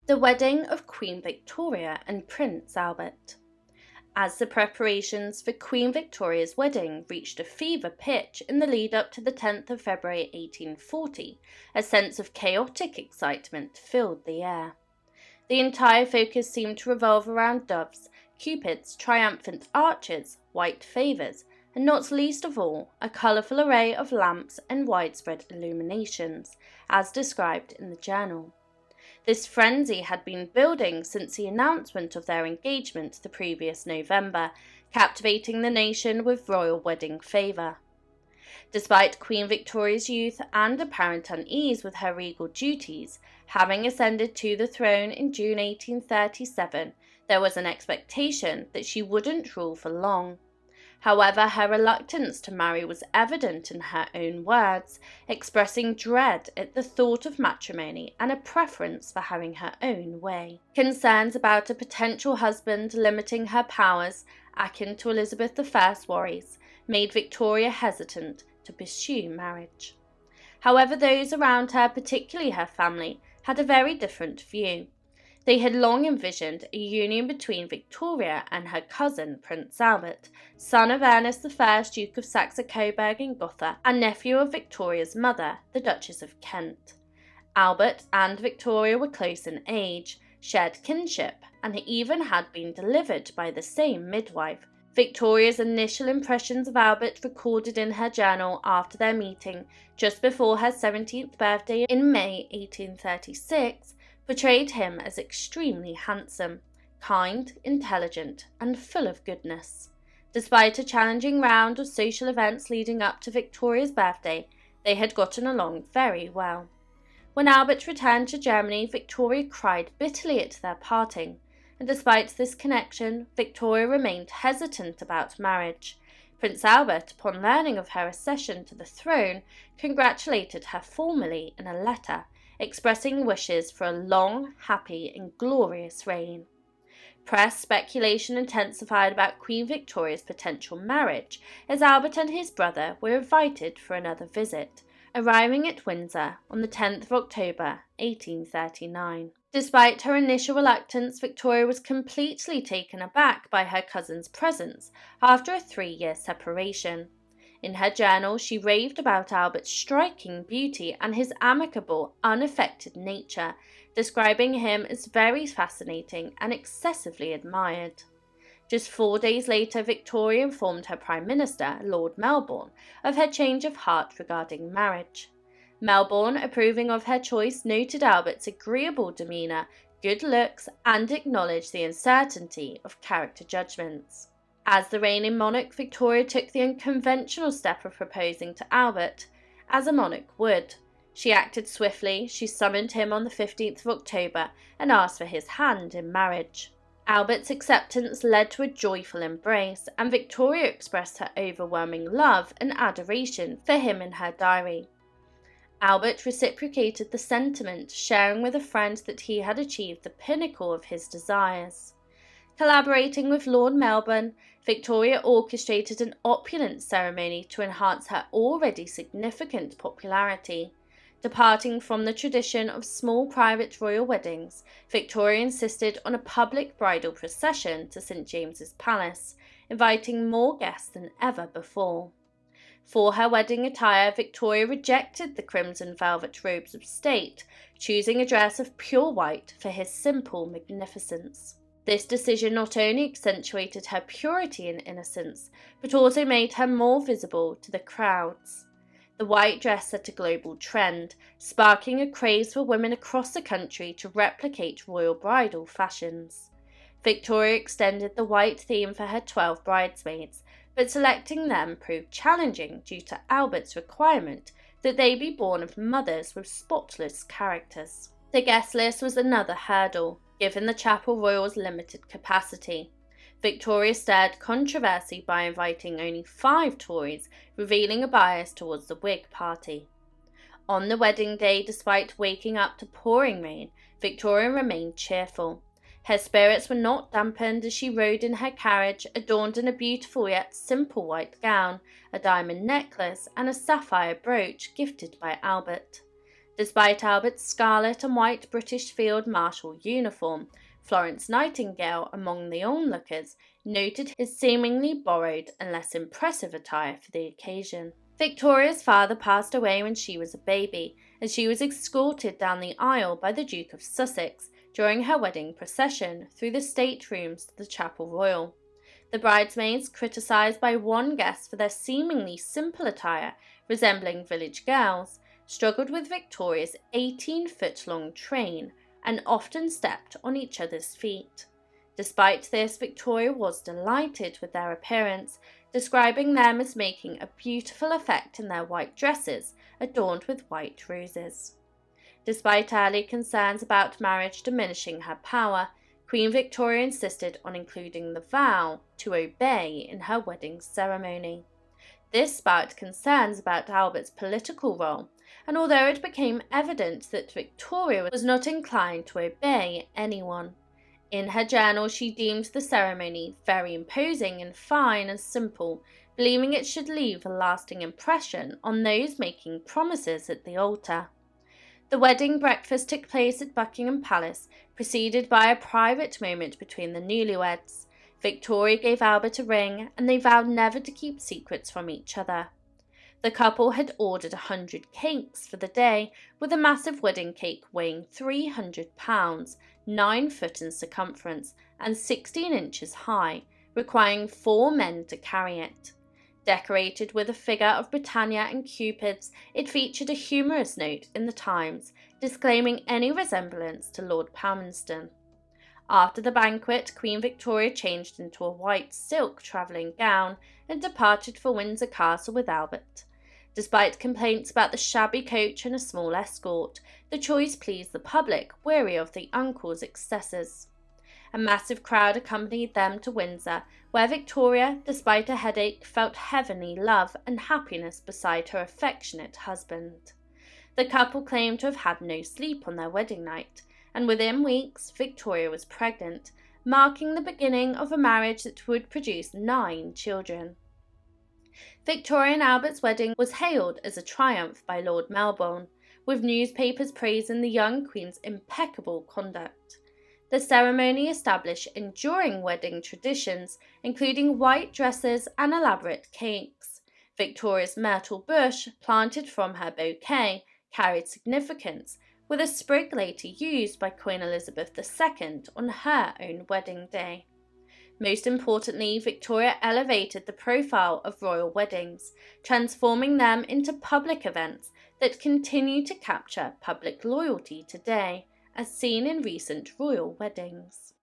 The wedding of Queen Victoria and Prince Albert. As the preparations for Queen Victoria's wedding reached a fever pitch in the lead-up to the 10th of February 1840, a sense of chaotic excitement filled the air. The entire focus seemed to revolve around doves, cupids, triumphant arches, white favours, and not least of all, a colourful array of lamps and widespread illuminations, as described in the journal. This frenzy had been building since the announcement of their engagement the previous November, captivating the nation with royal wedding favour. Despite Queen Victoria's youth and apparent unease with her regal duties, having ascended to the throne in June 1837, there was an expectation that she wouldn't rule for long. However, her reluctance to marry was evident in her own words, expressing dread at the thought of matrimony and a preference for having her own way. Concerns about a potential husband limiting her powers, akin to Elizabeth I's worries, made Victoria hesitant to pursue marriage. However, those around her, particularly her family, had a very different view. They had long envisioned a union between Victoria and her cousin Prince Albert, son of Ernest I, Duke of Saxe-Coburg and Gotha, and nephew of Victoria's mother, the Duchess of Kent. Albert and Victoria were close in age, shared kinship, and even had been delivered by the same midwife. Victoria's initial impressions of Albert, recorded in her journal after their meeting just before her 17th birthday in May 1836, portrayed him as extremely handsome, kind, intelligent, and full of goodness. Despite a challenging round of social events leading up to Victoria's birthday, they had gotten along very well. When Albert returned to Germany, Victoria cried bitterly at their parting, and despite this connection, Victoria remained hesitant about marriage. Prince Albert, upon learning of her accession to the throne, congratulated her formally in a letter, expressing wishes for a long, happy, and glorious reign. Press speculation intensified about Queen Victoria's potential marriage, as Albert and his brother were invited for another visit, arriving at Windsor on the 10th of October 1839. Despite her initial reluctance, Victoria was completely taken aback by her cousin's presence after a 3-year separation. In her journal, she raved about Albert's striking beauty and his amicable, unaffected nature, describing him as very fascinating and excessively admired. Just 4 days later, Victoria informed her Prime Minister, Lord Melbourne, of her change of heart regarding marriage. Melbourne, approving of her choice, noted Albert's agreeable demeanour, good looks, and acknowledged the uncertainty of character judgments. As the reigning monarch, Victoria took the unconventional step of proposing to Albert, as a monarch would. She acted swiftly. She summoned him on the 15th of October and asked for his hand in marriage. Albert's acceptance led to a joyful embrace, and Victoria expressed her overwhelming love and adoration for him in her diary. Albert reciprocated the sentiment, sharing with a friend that he had achieved the pinnacle of his desires. Collaborating with Lord Melbourne, Victoria orchestrated an opulent ceremony to enhance her already significant popularity. Departing from the tradition of small private royal weddings, Victoria insisted on a public bridal procession to St. James's Palace, inviting more guests than ever before. For her wedding attire, Victoria rejected the crimson velvet robes of state, choosing a dress of pure white for his simple magnificence. This decision not only accentuated her purity and innocence, but also made her more visible to the crowds. The white dress set a global trend, sparking a craze for women across the country to replicate royal bridal fashions. Victoria extended the white theme for her 12 bridesmaids, but selecting them proved challenging due to Albert's requirement that they be born of mothers with spotless characters. The guest list was another hurdle, given the Chapel Royal's limited capacity. Victoria stirred controversy by inviting only 5 Tories, revealing a bias towards the Whig party. On the wedding day, despite waking up to pouring rain, Victoria remained cheerful. Her spirits were not dampened as she rode in her carriage, adorned in a beautiful yet simple white gown, a diamond necklace, and a sapphire brooch gifted by Albert. Despite Albert's scarlet and white British Field Marshal uniform, Florence Nightingale, among the onlookers, noted his seemingly borrowed and less impressive attire for the occasion. Victoria's father passed away when she was a baby, and she was escorted down the aisle by the Duke of Sussex during her wedding procession through the staterooms to the Chapel Royal. The bridesmaids, criticised by one guest for their seemingly simple attire, resembling village girls, struggled with Victoria's 18-foot-long train and often stepped on each other's feet. Despite this, Victoria was delighted with their appearance, describing them as making a beautiful effect in their white dresses adorned with white roses. Despite early concerns about marriage diminishing her power, Queen Victoria insisted on including the vow to obey in her wedding ceremony. This sparked concerns about Albert's political role, and although it became evident that Victoria was not inclined to obey anyone, in her journal she deemed the ceremony very imposing and fine and simple, believing it should leave a lasting impression on those making promises at the altar. The wedding breakfast took place at Buckingham Palace, preceded by a private moment between the newlyweds. Victoria gave Albert a ring, and they vowed never to keep secrets from each other. The couple had ordered 100 cakes for the day, with a massive wedding cake weighing 300 pounds, 9 foot in circumference, and 16 inches high, requiring 4 men to carry it. Decorated with a figure of Britannia and Cupids, it featured a humorous note in the Times, disclaiming any resemblance to Lord Palmerston. After the banquet, Queen Victoria changed into a white silk travelling gown and departed for Windsor Castle with Albert. Despite complaints about the shabby coach and a small escort, the choice pleased the public, weary of the uncle's excesses. A massive crowd accompanied them to Windsor, where Victoria, despite a headache, felt heavenly love and happiness beside her affectionate husband. The couple claimed to have had no sleep on their wedding night, and within weeks Victoria was pregnant, marking the beginning of a marriage that would produce 9 children. Victoria and Albert's wedding was hailed as a triumph by Lord Melbourne, with newspapers praising the young Queen's impeccable conduct. The ceremony established enduring wedding traditions, including white dresses and elaborate cakes. Victoria's myrtle bush, planted from her bouquet, carried significance, with a sprig later used by Queen Elizabeth II on her own wedding day. Most importantly, Victoria elevated the profile of royal weddings, transforming them into public events that continue to capture public loyalty today, as seen in recent royal weddings.